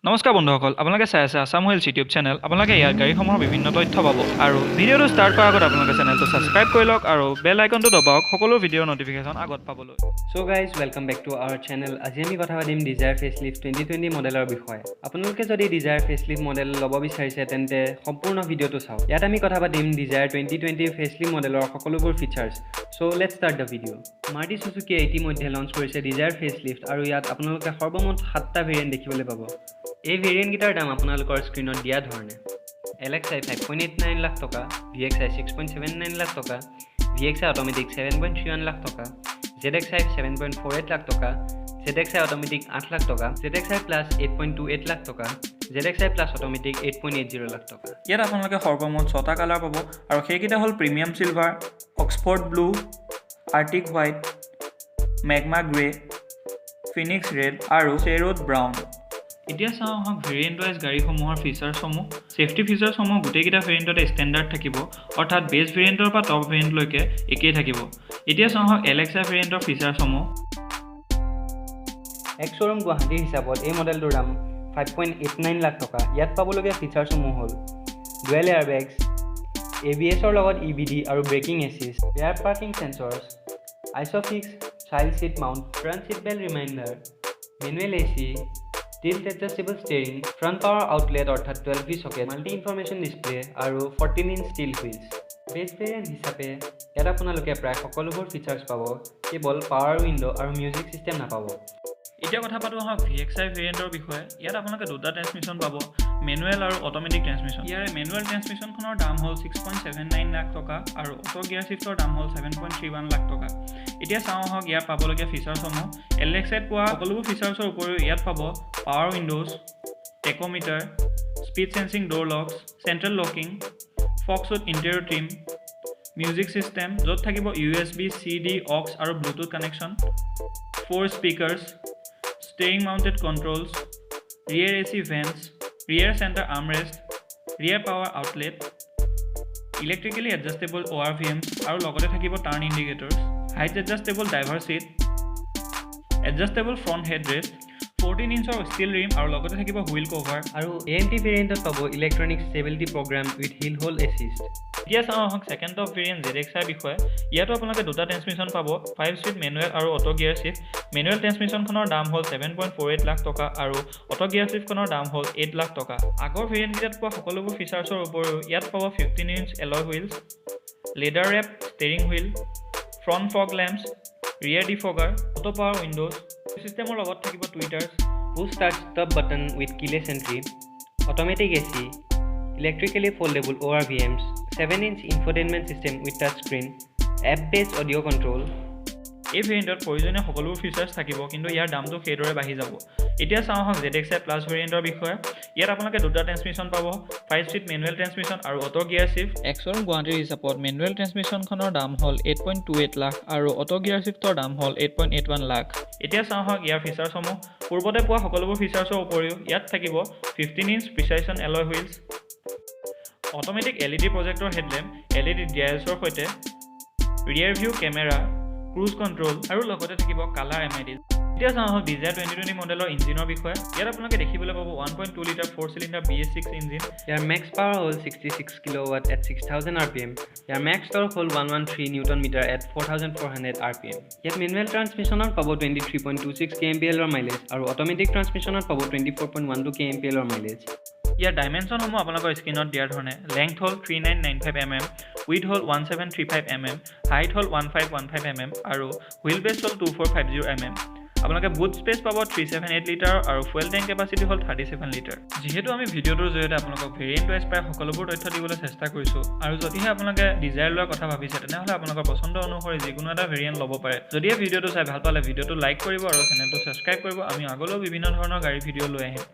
নমস্কাৰ বন্ধুসকল, আপোনালোকে চাই আছে আছাম হুইলছ ইউটিউব চেনেল। আপোনালোকে ইয়াৰ গাড়ীসমূহৰ বিভিন্ন তথ্য পাব আৰু ভিডিঅ'টো ষ্টাৰ্ট কৰাৰ আগত আপোনালোকে চেনেলটো ছাবস্ক্ৰাইব কৰি লওক আৰু বেল আইকনটো দবাওক সকলো ভিডিঅ'ৰ নটিফিকেশ্যন আগত পাবলৈ। So guys, welcome back to our channel. আজি আমি কথা পাতিম Dzire Facelift 2020 মডেলৰ বিষয়ে। আপোনালোকে যদি Dzire Facelift মডেল ল'ব বিচাৰিছে তেন্তে সম্পূৰ্ণ ভিডিঅ'টো চাওক। ইয়াত আমি কথা পাতিম Dzire 2020 Facelift মডেলৰ সকলোবোৰ features. So let's start the video. Maruti Suzuki ইতিমধ্যে লঞ্চ কৰিছে Dzire Facelift আৰু ইয়াত আপোনালোকে সৰ্বমুঠ 7টা ভেৰিয়েণ্ট দেখিবলৈ পাব। এই ভেৰিয়েণ্টকেইটাৰ দাম আপোনালোকৰ স্ক্ৰীনত দিয়া ধৰণে LXi 5.89 লাখ টকা, VXi 6.79 লাখ টকা, VXi অটোমেটিক 7.31 লাখ টকা, ZXi 7.48 লাখ টকা, ZXi অটোমেটিক 8 লাখ টকা, ZXi প্লাছ 8.28 লাখ টকা, ZXi প্লাছ অটোমেটিক 8.80 লাখ টকা। ইয়াত আপোনালোকে সৰ্বমুঠ 6টা কালাৰ পাব আৰু সেইকেইটা হ'ল premium silver, Oxford blue, arctic white, magma grey, phoenix red আৰু চেৰোড ব্ৰাউন। এতিয়া চাওঁ আহক ভেৰিয়েণ্ট ৱাইজ গাড়ীসমূহৰ ফিচাৰ্ছসমূহ। ছেফটি ফিচাৰ্ছসমূহ গোটেইকেইটা ভেৰিয়েণ্টতে ষ্টেণ্ডাৰ্ড থাকিব, অৰ্থাৎ বেছ ভেৰিয়েণ্টৰ পৰা টপ ভেৰিয়েণ্টলৈকে একেই থাকিব। এতিয়া চাওঁ আহক LXi ভেৰিয়েণ্টৰ ফিচাৰ্ছসমূহ। এক্স শ্ব'ৰুম গুৱাহাটীৰ হিচাপত এই মডেলটোৰ দাম 5.89 লাখ টকা। ইয়াত পাবলগীয়া ফিচাৰ্ছসমূহ হ'ল ডুৱেল এয়াৰবেগছ, ABS-ৰ লগত EBD আৰু braking assist, rear parking sensors, isofix child seat mount, front seat belt reminder, manual AC, tilt adjustable steering, front power outlet অৰ্থাৎ 12V socket, multi information display আৰু 14-inch ষ্টীল হুইলছ। বেছ variant হিচাপে ইয়াত আপোনালোকে প্ৰায় সকলোবোৰ features পাব, কেৱল পাৱাৰ উইণ্ড' আৰু মিউজিক ছিষ্টেম নাপাব। এতিয়া কথা পাতোঁ আহক VXi ভেৰিয়েণ্টৰ বিষয়ে। ইয়াত আপোনালোকে দুটা ট্ৰেন্সমিশ্যন পাব, মেনুৱেল আৰু অট'মেটিক ট্ৰেন্সমিশ্যন। ইয়াৰে মেনুৱেল ট্ৰেন্সমিশ্যনখনৰ দাম হ'ল 6.79 লাখ টকা আৰু অট' গিয়াৰ শ্বিফ্টৰ দাম হ'ল 7.31 লাখ টকা। এতিয়া চাওঁ আহক ইয়াৰ পাবলগীয়া ফিচাৰ্ছসমূহ। LXiত পোৱা সকলোবোৰ ফিচাৰ্ছৰ উপৰিও ইয়াত পাব power windows, tachometer, speed sensing door locks, central locking, faux wood interior trim, music system য'ত থাকিব USB, CD, aux আৰু Bluetooth connection, 4 speakers, steering mounted controls, rear AC vents, rear centre armrest, rear power outlet, electrically adjustable ORVMছ আৰু লগতে থাকিব turn indicators, height adjustable driver seat, adjustable front headrest, 14-inchৰ steel rim আৰু লগতে থাকিব wheel cover. আৰু AMT ভেৰিয়েণ্টত পাব electronic stability programme with hill hold assist. এতিয়া চাওঁ আহক ছেকেণ্ড টপ ভেৰিয়েণ্ট ZXi বিষয়ে। ইয়াতো আপোনালোকে দুটা ট্ৰেন্সমিশ্যন পাব, 5 স্পীড মেনুৱেল আৰু অট' গিয়াৰ শ্বিফ্ট। মেনুৱেল ট্ৰেন্সমিশ্যনখনৰ দাম হ'ল 7.48 লাখ টকা আৰু অট' গিয়াৰ শ্বিফ্টখনৰ দাম হ'ল 8 লাখ টকা। আগৰ ভেৰিয়েণ্টকেইটাত পোৱা সকলোবোৰ ফিচাৰ্ছৰ উপৰিও ইয়াত পাব 15-inch alloy wheels, leather wrap steering wheel, front fog lamps, rear defogger, auto' power windows ছিষ্টেমৰ লগত থাকিব tweeters, push start stop button with keyless entry, automatic AC, electrically foldable ORVMছ, 7-inch infotainment system with touch screen, app based audio' control. এই ভেৰিয়েণ্টত প্ৰয়োজনীয় সকলোবোৰ features থাকিব, কিন্তু ইয়াৰ দামটো সেইদৰে বাঢ়ি যাব। এতিয়া চাওঁ আহক ZXi প্লাছ ভেৰিয়েণ্টৰ বিষয়ে। ইয়াত আপোনালোকে দুটা ট্ৰেন্সমিশ্যন পাব, 5 স্পীড মেনুৱেল ট্ৰেন্সমিশ্যন আৰু auto' gear shift. Ex showroom গুৱাহাটীৰ হিচাপত মেনুৱেল ট্ৰেন্সমিশ্যনখনৰ দাম হ'ল 8.28 লাখ আৰু অট' গিয়াৰ শ্বিফ্টৰ দাম হ'ল 8.81 লাখ। এতিয়া চাওঁ আহক ইয়াৰ ফিচাৰ্ছসমূহ। পূৰ্বতে পোৱা সকলোবোৰ ফিচাৰ্ছৰ উপৰিও ইয়াত থাকিব 15-inch precision alloy wheels, automatic LED projector headlamp, LED DRLছৰ সৈতে, rear view camera, cruise control আৰু লগতে থাকিব কালাৰ MID। এতিয়া চাওঁ আহক Dzire 2020 মডেলৰ ইঞ্জিনৰ বিষয়ে। ইয়াত আপোনালোকে দেখিবলৈ পাব 1.2 লিটাৰ 4-cylinder BS6 ইঞ্জিন। ইয়াৰ মেক্স পাৱাৰ হ'ল 66 কিলোৱাট এট 6000 RPM। ইয়াৰ মেক্স টৰ্ক হ'ল 113 নিউটন মিটাৰ এট 4400 RPM। ইয়াত মেনুৱেল ট্ৰান্সমিশ্যনত পাব 23.26 kmpl মাইলেজ আৰু অট'মেটিক ট্ৰান্সমিশ্যনত পাব 24.12 kmpl মাইলেজ। ইয়াৰ ডাইমেনশ্যনসমূহ আপোনালোকৰ স্ক্ৰীনত দিয়াৰ ধৰণে লেংথ হ'ল 3995 mm, উইথ হ'ল 1735 mm, হাইট হ'ল 1515 mm আৰু হুইল বেছ হ'ল 2450 mm। আপোনালোকে বুট স্পেচ পাব 378 লিটাৰ আৰু ফুৱেল টেংক কেপাচিটি হ'ল 37 লিটাৰ। যিহেতু আমি ভিডিঅ'টোৰ জৰিয়তে আপোনালোকক ভেৰিয়েণ্ট ৱাইজ প্ৰায় সকলোবোৰ তথ্য দিবলৈ চেষ্টা কৰিছোঁ আৰু যদিহে আপোনালোকে Dzire লোৱাৰ কথা ভাবিছে তেনেহ'লে আপোনালোকৰ পচন্দ অনুসৰি যিকোনো এটা ভেৰিয়েণ্ট ল'ব পাৰে। যদিহে ভিডিঅ'টো চাই ভাল পালে ভিডিঅ'টো লাইক কৰিব আৰু চেনেলটো ছাবস্ক্ৰাইব কৰিব। আমি আগলৈও বিভিন্ন ধৰণৰ গাড়ী ভিডিঅ' লৈ আহিম।